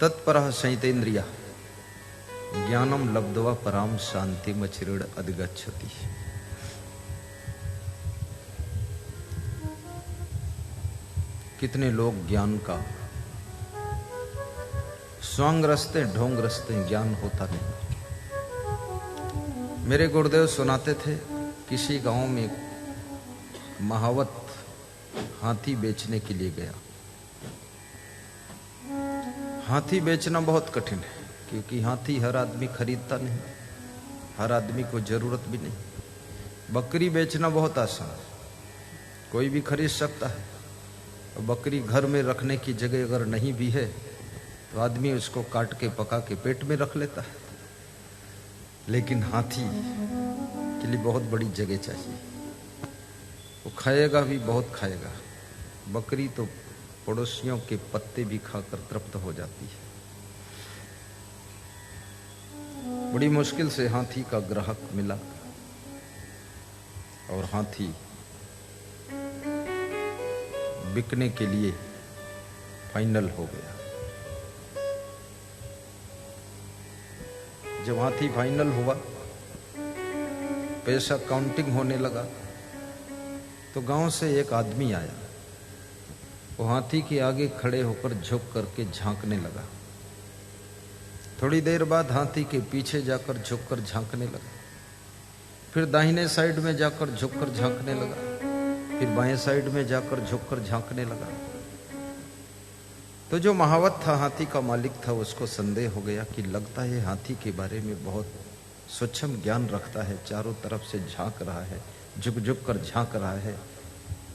तत्परः संयतेन्द्रियः ज्ञानम लब्ध्वा पराम शांतिम चिरेण अधिगच्छति। कितने लोग ज्ञान का स्वांग रस्ते ढोंग रस्ते ज्ञान होता नहीं। मेरे गुरुदेव सुनाते थे, किसी गांव में महावत हाथी बेचने के लिए गया। हाथी बेचना बहुत कठिन है, क्योंकि हाथी हर आदमी खरीदता नहीं, हर आदमी को जरूरत भी नहीं। बकरी बेचना बहुत आसान, कोई भी खरीद सकता है। बकरी घर में रखने की जगह अगर नहीं भी है तो आदमी उसको काट के पका के पेट में रख लेता है। लेकिन हाथी के लिए बहुत बड़ी जगह चाहिए, वो खाएगा भी बहुत खाएगा। बकरी तो पड़ोसियों के पत्ते भी खाकर तृप्त हो जाती है। बड़ी मुश्किल से हाथी का ग्राहक मिला और हाथी बिकने के लिए फाइनल हो गया। जब हाथी फाइनल हुआ, पैसा काउंटिंग होने लगा, तो गांव से एक आदमी आया। वो हाथी के आगे खड़े होकर झुक करके झांकने लगा। थोड़ी देर बाद हाथी के पीछे जाकर झुककर झांकने लगा, फिर दाहिने साइड में जाकर झुककर झांकने लगा, फिर बाएं साइड में जाकर झुककर झांकने लगा। तो जो महावत था, हाथी का मालिक था, उसको संदेह हो गया कि लगता है हाथी के बारे में बहुत सूक्ष्म ज्ञान रखता है, चारों तरफ से झांक रहा है, झुक झुक कर झांक रहा है,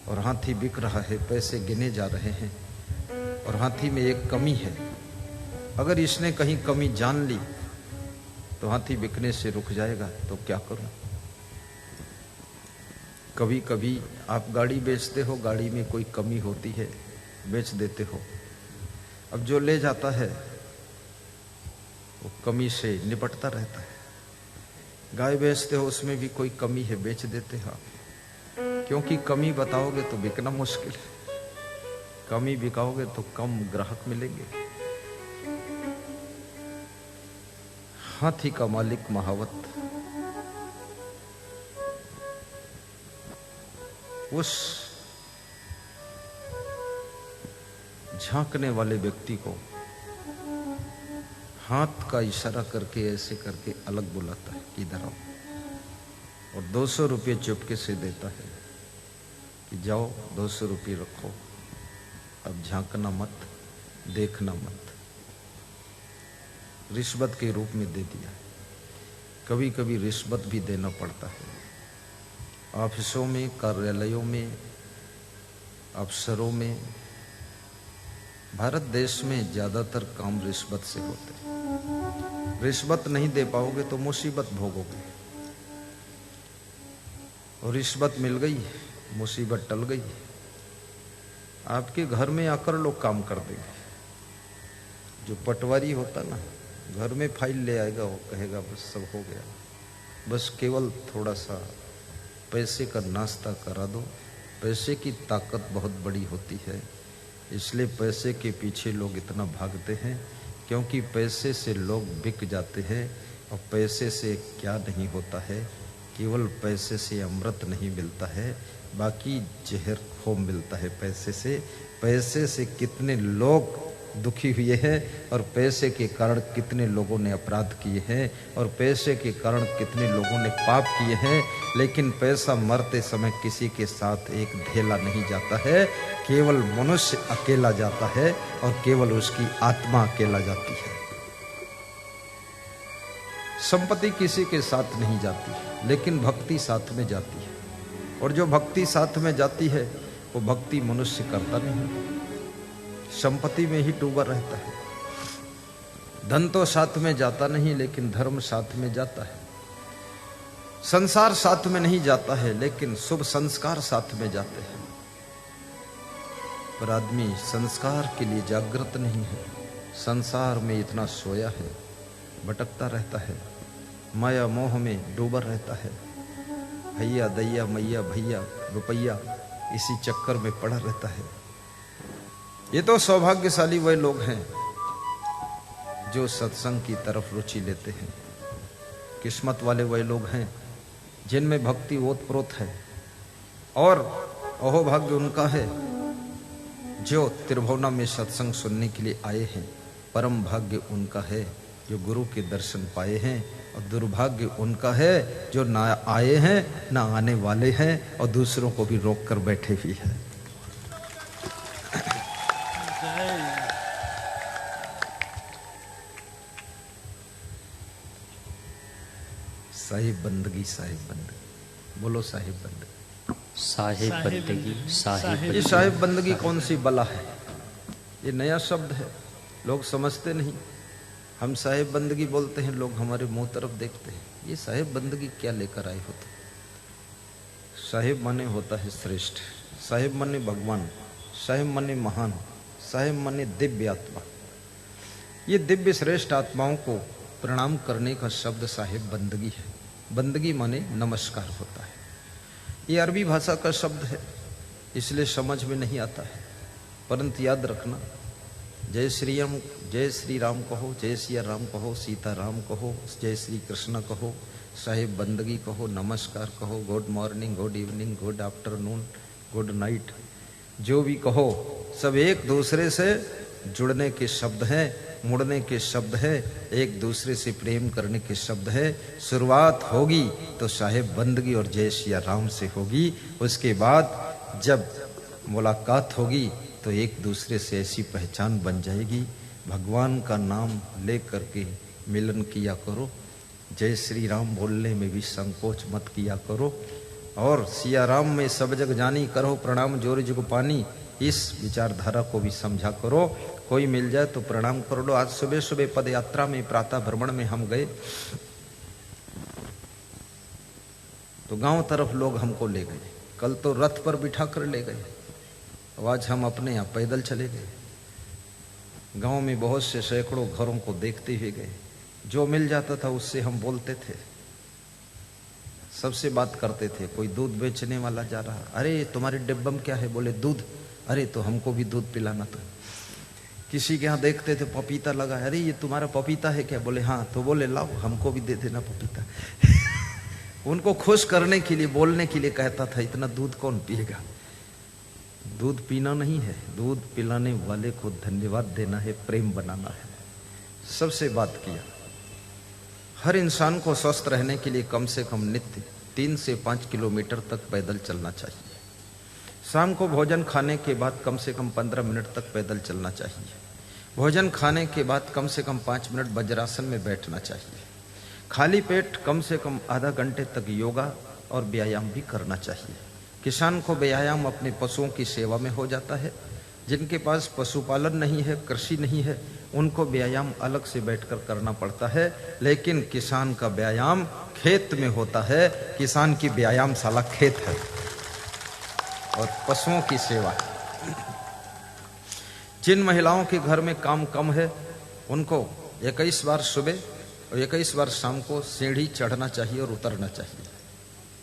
और हाथी बिक रहा है, पैसे गिने जा रहे हैं, और हाथी में एक कमी है। अगर इसने कहीं कमी जान ली तो हाथी बिकने से रुक जाएगा, तो क्या करूं? कभी कभी आप गाड़ी बेचते हो, गाड़ी में कोई कमी होती है, बेच देते हो। अब जो ले जाता है वो कमी से निपटता रहता है। गाय बेचते हो, उसमें भी कोई कमी है, बेच देते हो, क्योंकि कमी बताओगे तो बिकना मुश्किल है, कमी बिकाओगे तो कम ग्राहक मिलेंगे। हाथी का मालिक महावत उस झांकने वाले व्यक्ति को हाथ का इशारा करके ऐसे करके अलग बुलाता है कि इधर आओ, और 200 रुपये चुपके से देता है कि जाओ 200 रुपये रखो, अब झांकना मत, देखना मत। रिश्वत के रूप में दे दिया। कभी कभी रिश्वत भी देना पड़ता है। ऑफिसों में, कार्यालयों में, अफसरों में, भारत देश में ज्यादातर काम रिश्वत से होते हैं। रिश्वत नहीं दे पाओगे तो मुसीबत भोगोगे, और रिश्वत मिल गई, मुसीबत टल गई, आपके घर में आकर लोग काम कर देंगे। जो पटवारी होता ना, घर में फाइल ले आएगा, वो कहेगा बस सब हो गया, बस केवल थोड़ा सा पैसे का नाश्ता करा दो। पैसे की ताकत बहुत बड़ी होती है, इसलिए पैसे के पीछे लोग इतना भागते हैं, क्योंकि पैसे से लोग बिक जाते हैं। और पैसे से क्या नहीं होता है, केवल पैसे से अमृत नहीं मिलता है, बाकी जहर खूब मिलता है पैसे से। पैसे से कितने लोग दुखी हुए हैं, और पैसे के कारण कितने लोगों ने अपराध किए हैं, और पैसे के कारण कितने लोगों ने पाप किए हैं। लेकिन पैसा मरते समय किसी के साथ एक ढेला नहीं जाता है, केवल मनुष्य अकेला जाता है, और केवल उसकी आत्मा अकेला जाती है। संपत्ति किसी के साथ नहीं जाती, लेकिन भक्ति साथ में जाती है, और जो भक्ति साथ में जाती है वो भक्ति मनुष्य करता नहीं, संपत्ति में ही डूबा रहता है। धन तो साथ में जाता नहीं, लेकिन धर्म साथ में जाता है। संसार साथ में नहीं जाता है, लेकिन शुभ संस्कार साथ में जाते हैं। पर आदमी संस्कार के लिए जागृत नहीं है, संसार में इतना सोया है, भटकता रहता है, माया मोह में डूबा रहता है। भैया दैया मैया भैया रुपया, इसी चक्कर में पड़ा रहता है। ये तो सौभाग्यशाली वह लोग हैं जो सत्संग की तरफ रुचि लेते हैं। किस्मत वाले वही लोग हैं जिनमें भक्ति ओतप्रोत है, और अहोभाग्य उनका है जो त्रिभुवना में सत्संग सुनने के लिए आए हैं। परम भाग्य उनका है जो गुरु के दर्शन पाए हैं, और दुर्भाग्य उनका है जो ना आए हैं ना आने वाले हैं, और दूसरों को भी रोक कर बैठे भी हैं। साहिब बंदगी, साहिब बंदगी, बोलो साहिब बंदगी, साहिब बंदगी, साहिब। ये साहिब बंदगी कौन सी बला है? ये नया शब्द है, लोग समझते नहीं। हम साहिब बंदगी बोलते हैं, लोग हमारे मुंह तरफ देखते हैं। ये साहिब बंदगी क्या लेकर आए होते? साहिब माने होता है श्रेष्ठ, साहिब माने भगवान, साहिब माने महान, साहिब माने दिव्य आत्मा। ये दिव्य श्रेष्ठ आत्माओं को प्रणाम करने का शब्द साहिब बंदगी है। बंदगी माने नमस्कार होता है। ये अरबी भाषा का शब्द है, इसलिए समझ में नहीं आता है, परंतु याद रखना, जय श्री राम कहो, जय सिया राम कहो, सीता राम कहो, जय श्री कृष्ण कहो, साहिब बंदगी कहो, नमस्कार कहो, good morning, good evening, good afternoon, good night, जो भी कहो, सब एक दूसरे से जुड़ने के शब्द हैं, मुड़ने के शब्द है, एक दूसरे से प्रेम करने के शब्द है। शुरुआत होगी तो साहिब बंदगी और जय सिया राम से होगी। उसके बाद जब मुलाकात होगी तो एक दूसरे से ऐसी पहचान बन जाएगी। भगवान का नाम ले करके मिलन किया करो, जय श्री राम बोलने में भी संकोच मत किया करो, और सिया राम में सब जग जानी, करो प्रणाम जोर जुग पानी। इस विचारधारा को भी समझा करो। कोई मिल जाए तो प्रणाम कर लो। आज सुबह सुबह पद यात्रा में, प्रातः भ्रमण में हम गए तो गांव तरफ लोग हमको ले गए। कल तो रथ पर बिठा कर ले गए, आज हम अपने यहाँ पैदल चले गए। गांव में बहुत से सैकड़ों घरों को देखते हुए गए। जो मिल जाता था उससे हम बोलते थे, सबसे बात करते थे। कोई दूध बेचने वाला जा रहा, अरे तुम्हारे डिब्बा में क्या है? बोले दूध। अरे तो हमको भी दूध पिलाना। तो किसी के यहाँ देखते थे पपीता लगा, अरे ये तुम्हारा पपीता है क्या? बोले हाँ। तो बोले लाओ हमको भी दे देना पपीता। उनको खुश करने के लिए, बोलने के लिए कहता था। इतना दूध कौन पिएगा? दूध पीना नहीं है, दूध पिलाने वाले को धन्यवाद देना है, प्रेम बनाना है। सबसे बात किया। हर इंसान को स्वस्थ रहने के लिए कम से कम नित्य 3 से 5 किलोमीटर तक पैदल चलना चाहिए। शाम को भोजन खाने के बाद कम से कम 15 मिनट तक पैदल चलना चाहिए। भोजन खाने के बाद कम से कम 5 मिनट वज्रासन में बैठना चाहिए। खाली पेट कम से कम आधा घंटे तक योगा और व्यायाम भी करना चाहिए। किसान को व्यायाम अपने पशुओं की सेवा में हो जाता है। जिनके पास पशुपालन नहीं है, कृषि नहीं है, उनको व्यायाम अलग से बैठकर करना पड़ता है। लेकिन किसान का व्यायाम खेत में होता है। किसान की व्यायामशाला खेत है और पशुओं की सेवा। जिन महिलाओं के घर में काम कम है, उनको 21 बार सुबह और 21 बार शाम को सीढ़ी चढ़ना चाहिए और उतरना चाहिए,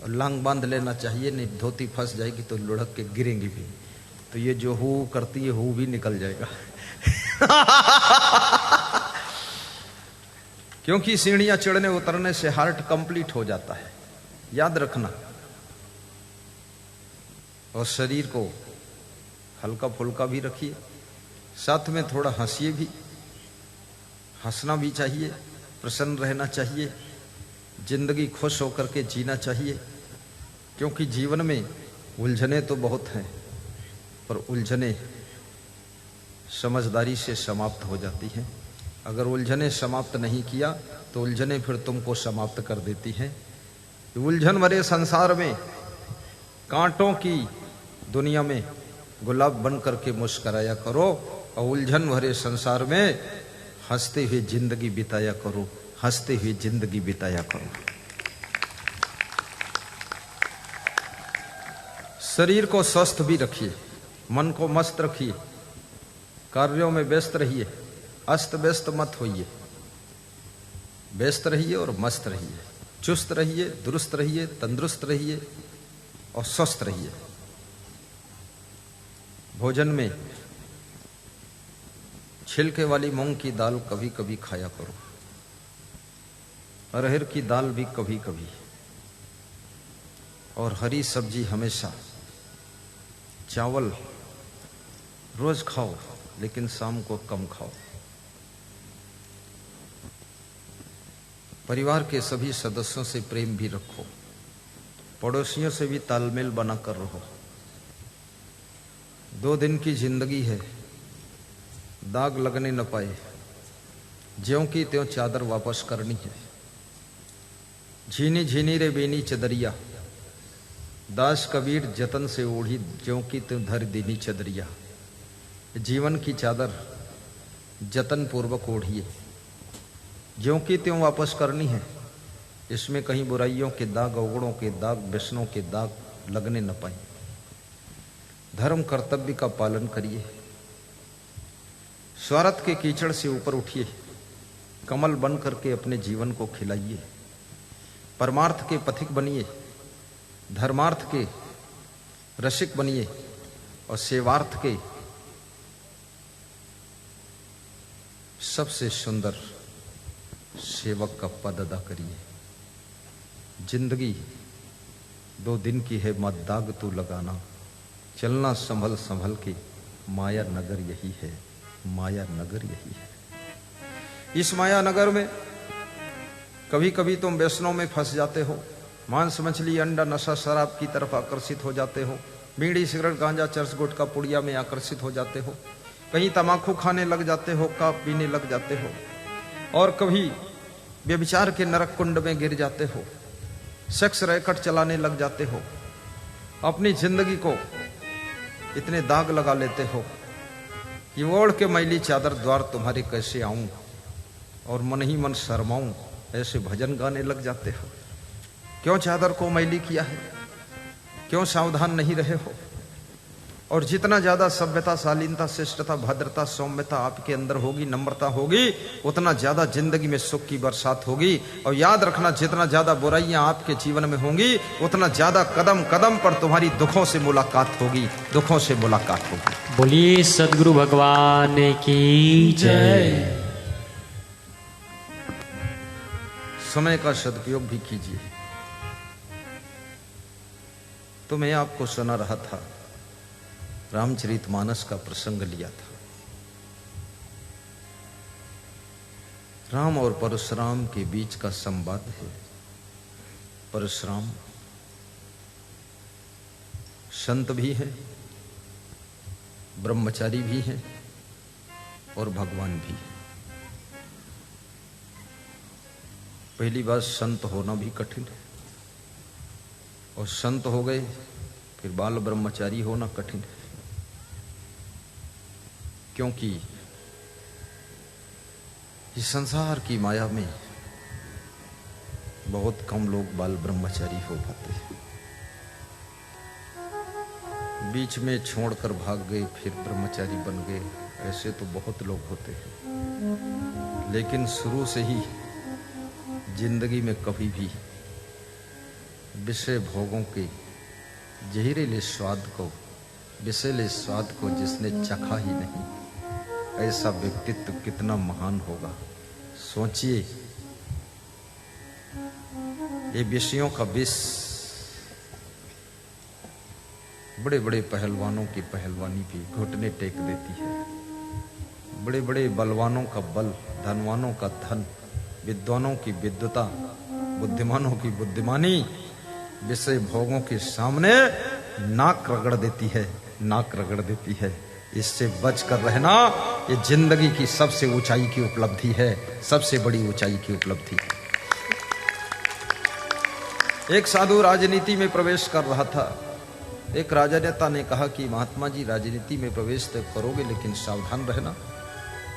और लांग बांध लेना चाहिए, नहीं धोती फंस जाएगी तो लुढ़क के गिरेंगी भी। तो ये जो हु करती है, हु भी निकल जाएगा। क्योंकि सीढ़ियां चढ़ने उतरने से हार्ट कंप्लीट हो जाता है, याद रखना। और शरीर को हल्का फुल्का भी रखिए, साथ में थोड़ा हंसिए भी। हंसना भी चाहिए, प्रसन्न रहना चाहिए, जिंदगी खुश होकर के जीना चाहिए। क्योंकि जीवन में उलझने तो बहुत हैं, पर उलझने समझदारी से समाप्त हो जाती हैं। अगर उलझने समाप्त नहीं किया तो उलझने फिर तुमको समाप्त कर देती हैं। उलझन भरे संसार में, कांटों की दुनिया में गुलाब बन करके मुस्कराया करो, और उलझन भरे संसार में हंसते हुए जिंदगी बिताया करो, हंसते हुए जिंदगी बिताया करो। शरीर को स्वस्थ भी रखिए, मन को मस्त रखिए, कार्यों में व्यस्त रहिए, अस्त व्यस्त मत होइए। व्यस्त रहिए और मस्त रहिए, चुस्त रहिए, दुरुस्त रहिए, तंदुरुस्त रहिए और स्वस्थ रहिए। भोजन में छिलके वाली मूंग की दाल कभी कभी खाया करो, अरहर की दाल भी कभी कभी, और हरी सब्जी हमेशा। चावल रोज खाओ लेकिन शाम को कम खाओ। परिवार के सभी सदस्यों से प्रेम भी रखो, पड़ोसियों से भी तालमेल बनाकर रहो। 2 दिन की जिंदगी है, दाग लगने न पाए, ज्यों की त्यों चादर वापस करनी है। झीनी झीनी रे बेनी चदरिया, दास कबीर जतन से ओढ़ी, ज्यों की त्यों धर दीनी चदरिया। जीवन की चादर जतन पूर्वक ओढ़िए, ज्यों की त्यों वापस करनी है। इसमें कहीं बुराइयों के दाग, अवगुणों के दाग, व्यसनों के दाग लगने न पाए। धर्म कर्तव्य का पालन करिए, स्वार्थ के कीचड़ से ऊपर उठिए, कमल बन करके अपने जीवन को खिलाइए। परमार्थ के पथिक बनिए, धर्मार्थ के रसिक बनिए, और सेवार्थ के सबसे सुंदर सेवक का पद अदा करिए। जिंदगी 2 दिन की है, मत दाग तू लगाना, चलना संभल संभल के, माया नगर यही है, माया नगर यही है। इस माया नगर में कभी कभी तुम व्यसनों में फंस जाते हो, मांस मछली अंडा नशा शराब की तरफ आकर्षित हो जाते हो, बीड़ी सिगरेट गांजा चरस गुटखा पुड़िया में आकर्षित हो जाते हो, कहीं तमाकू खाने लग जाते हो, काप पीने लग जाते हो, और कभी व्यभिचार के नरक कुंड में गिर जाते हो, सेक्स रैकेट चलाने लग जाते हो। अपनी जिंदगी को इतने दाग लगा लेते हो कि ओढ़ के मैली चादर द्वार तुम्हारे कैसे आऊं और मन ही मन शर्माऊं, ऐसे भजन गाने लग जाते हो। क्यों चादर को मैली किया है? क्यों सावधान नहीं रहे हो? और जितना ज्यादा सभ्यता, शालीनता, शिष्टता, भद्रता, सौम्यता आपके अंदर होगी, नम्रता होगी, उतना ज्यादा जिंदगी में सुख की बरसात होगी। और याद रखना, जितना ज्यादा बुराइयां आपके जीवन में होंगी, उतना ज्यादा कदम कदम पर तुम्हारी दुखों से मुलाकात होगी, दुखों से मुलाकात होगी। बोलिए सद्गुरु भगवान की जय। समय का सदुपयोग भी कीजिए। तो मैं आपको सुना रहा था, रामचरितमानस का प्रसंग लिया था। राम और परशुराम के बीच का संवाद है। परशुराम संत भी है, ब्रह्मचारी भी है, और भगवान भी है। पहली बात, संत होना भी कठिन है, और संत हो गए फिर बाल ब्रह्मचारी होना कठिन है। क्योंकि इस संसार की माया में बहुत कम लोग बाल ब्रह्मचारी हो पाते हैं। बीच में छोड़कर भाग गए फिर ब्रह्मचारी बन गए, ऐसे तो बहुत लोग होते हैं। लेकिन शुरू से ही जिंदगी में कभी भी विषय भोगों के जहरीले स्वाद को, विषैले स्वाद को जिसने चखा ही नहीं, ऐसा व्यक्तित्व कितना महान होगा। सोचिए, ये विषयों का विष बड़े बड़े पहलवानों की पहलवानी भी घुटने टेक देती है। बड़े बड़े बलवानों का बल, धनवानों का धन, विद्वानों की विद्वता, बुद्धिमानों की बुद्धिमानी विषय भोगों के सामने नाक रगड़ देती है, नाक रगड़ देती है। इससे बचकर रहना ये जिंदगी की सबसे ऊंचाई की उपलब्धि है, सबसे बड़ी ऊंचाई की उपलब्धि। एक साधु राजनीति में प्रवेश कर रहा था। एक राजनेता ने कहा कि महात्मा जी, राजनीति में प्रवेश तो करोगे लेकिन सावधान रहना,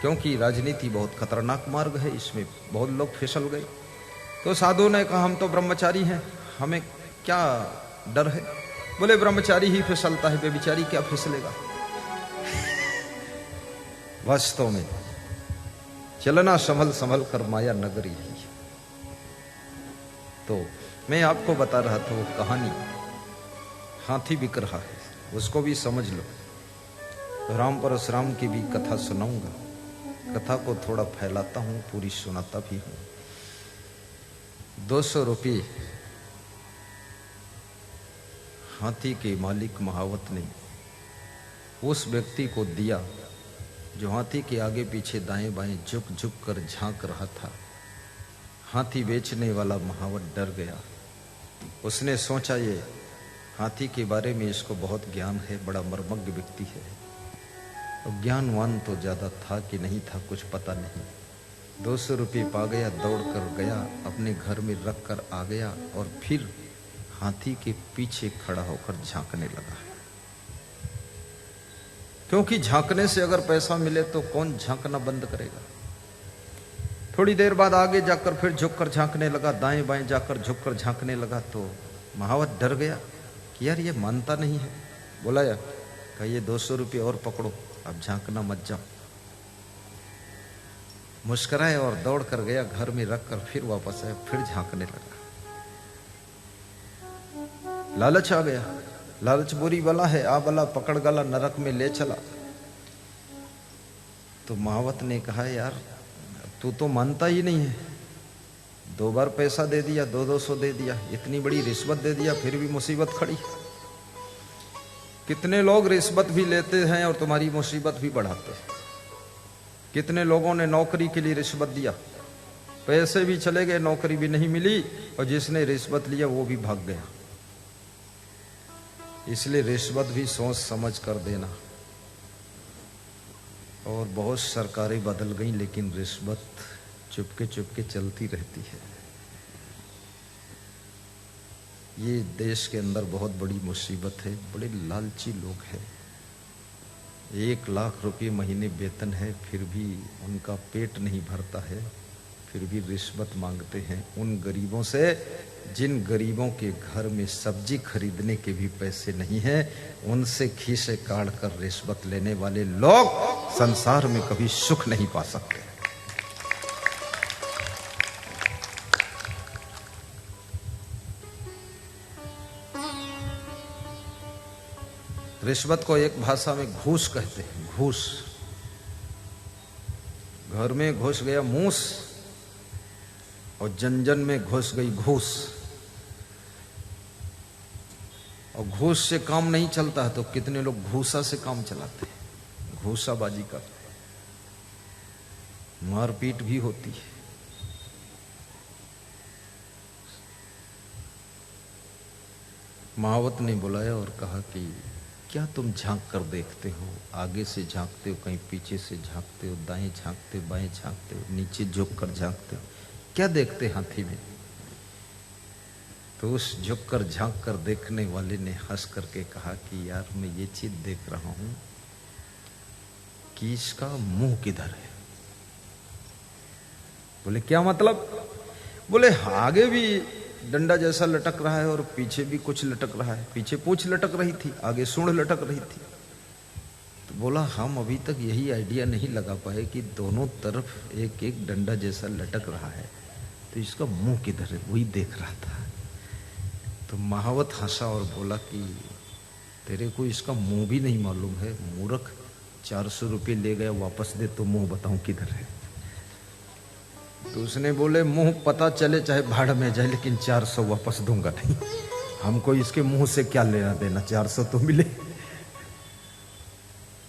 क्योंकि राजनीति बहुत खतरनाक मार्ग है, इसमें बहुत लोग फिसल गए। तो साधु ने कहा, हम तो ब्रह्मचारी हैं, हमें क्या डर है? बोले, ब्रह्मचारी ही फिसलता है, बेबिचारी क्या फिसलेगा? वास्तव में चलना संभल संभल कर, माया नगरी ही। तो मैं आपको बता रहा था वो कहानी, हाथी बिक रहा है, उसको भी समझ लो। राम परशुराम की भी कथा सुनाऊंगा। कथा को थोड़ा फैलाता हूं, पूरी सुनाता भी हूं। 200 रुपये हाथी के मालिक महावत ने उस व्यक्ति को दिया जो हाथी के आगे पीछे दाएं बाएं झुक झुक कर झांक रहा था। हाथी बेचने वाला महावत डर गया। उसने सोचा ये हाथी के बारे में इसको बहुत ज्ञान है, बड़ा मर्मज्ञ व्यक्ति है। और ज्ञानवान तो ज्यादा था कि नहीं था कुछ पता नहीं। 200 रुपये पा गया, दौड़ कर गया, अपने घर में रख कर आ गया और फिर हाथी के पीछे खड़ा होकर झांकने लगा। क्योंकि झांकने से अगर पैसा मिले तो कौन झांकना बंद करेगा। थोड़ी देर बाद आगे जाकर फिर झुककर झांकने लगा, दाएं बाएं जाकर झुककर झांकने लगा। तो महावत डर गया कि यार ये मानता नहीं है। बोला यार कहा ये 200 रुपये और पकड़ो, अब झांकना मत जाओ। मुस्कुराए और दौड़ कर गया, घर में रख कर फिर वापस आया, फिर झांकने लगा। लालच आ गया, लालच बुरी बला है, आ बला पकड़ गला नरक में ले चला। तो महावत ने कहा यार तू तो मानता ही नहीं है, 2 बार पैसा दे दिया, 200 दे दिया, इतनी बड़ी रिश्वत दे दिया, फिर भी मुसीबत खड़ी। कितने लोग रिश्वत भी लेते हैं और तुम्हारी मुसीबत भी बढ़ाते हैं। कितने लोगों ने नौकरी के लिए रिश्वत दिया, पैसे भी चले गए, नौकरी भी नहीं मिली, और जिसने रिश्वत लिया वो भी भाग गया। इसलिए रिश्वत भी सोच समझ कर देना। और बहुत सरकारें बदल गई लेकिन रिश्वत चुपके चुपके चलती रहती है। ये देश के अंदर बहुत बड़ी मुसीबत है, बड़े लालची लोग हैं। 1 लाख रुपये महीने वेतन है, फिर भी उनका पेट नहीं भरता है, फिर भी रिश्वत मांगते हैं उन गरीबों से जिन गरीबों के घर में सब्जी खरीदने के भी पैसे नहीं है। उनसे खीसे काट कर रिश्वत लेने वाले लोग संसार में कभी सुख नहीं पा सकते। रिश्वत को एक भाषा में घूस कहते हैं, घूस। घर में घुस गया मूस और जन जन में घुस गई घूस। और घूस से काम नहीं चलता है तो कितने लोग घूसा से काम चलाते हैं, घूसाबाजी करते हैं, मारपीट भी होती है। महावत ने बुलाया और कहा कि क्या तुम झांक कर देखते हो, आगे से झांकते हो, कहीं पीछे से झांकते हो, दाएं झांकते हो, बाएं झांकते हो, नीचे झुक कर झांकते हो, क्या देखते हाथी में? तो उस झुक कर झांक कर देखने वाले ने हंस करके कहा कि यार मैं ये चीज देख रहा हूं कि इसका मुंह किधर है। बोले क्या मतलब? बोले आगे भी डंडा जैसा लटक रहा है और पीछे भी कुछ लटक रहा है। पीछे पूंछ लटक रही थी, आगे सूंड लटक रही थी। तो बोला हम अभी तक यही आइडिया नहीं लगा पाए कि दोनों तरफ एक एक डंडा जैसा लटक रहा है, तो इसका मुंह किधर है, वही देख रहा था। तो महावत हंसा और बोला कि तेरे को इसका मुंह भी नहीं मालूम है मूर्ख, 400 रुपये ले गया, वापस दे तो मुंह बताऊं किधर है। तो उसने बोले मुंह पता चले चाहे भाड़ में जाए, लेकिन 400 वापस दूंगा नहीं। हमको इसके मुंह से क्या लेना देना, 400 तो मिले।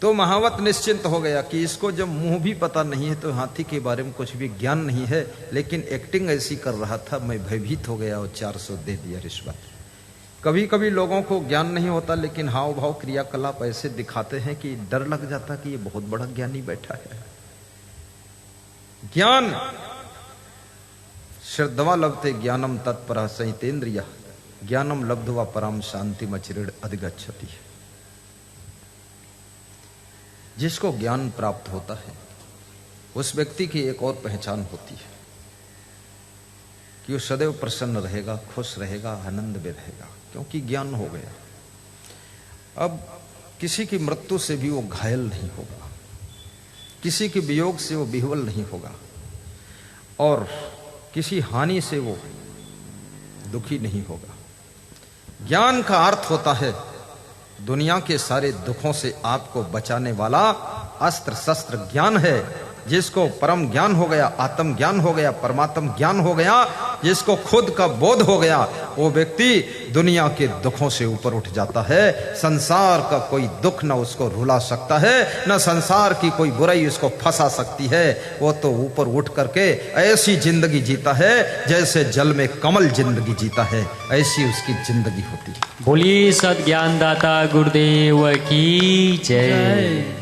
तो महावत निश्चिंत हो गया कि इसको जब मुंह भी पता नहीं है तो हाथी के बारे में कुछ भी ज्ञान नहीं है, लेकिन एक्टिंग ऐसी कर रहा था, मैं भयभीत हो गया और 400 दे दिया रिश्वत। कभी कभी लोगों को ज्ञान नहीं होता लेकिन हाव भाव क्रियाकलाप ऐसे दिखाते हैं कि डर लग जाता कि ये बहुत बड़ा ज्ञानी बैठा है। ज्ञान श्रद्धवा लभते ज्ञानम तत्परा संहितेन्द्रिया ज्ञानम लब्ध्वा पराम शांति मचिरेण अधिगच्छति। जिसको ज्ञान प्राप्त होता है उस व्यक्ति की एक और पहचान होती है कि वो सदैव प्रसन्न रहेगा, खुश रहेगा, आनंद में रहेगा, क्योंकि ज्ञान हो गया। अब किसी की मृत्यु से भी वो घायल नहीं होगा, किसी के वियोग से वो विह्वल नहीं होगा, और किसी हानि से वो दुखी नहीं होगा। ज्ञान का अर्थ होता है दुनिया के सारे दुखों से आपको बचाने वाला अस्त्र शस्त्र ज्ञान है, जिसको परम ज्ञान हो गया, आत्म ज्ञान हो गया, परमात्म ज्ञान हो गया, जिसको खुद का बोध हो गया, वो व्यक्ति दुनिया के दुखों से ऊपर उठ जाता है। संसार का कोई दुख न उसको रुला सकता है, न संसार की कोई बुराई उसको फंसा सकती है। वो तो ऊपर उठ करके ऐसी जिंदगी जीता है जैसे जल में कमल जिंदगी जीता है, ऐसी उसकी जिंदगी होती है। बोलिए सद् ज्ञान दाता गुरुदेव की जय।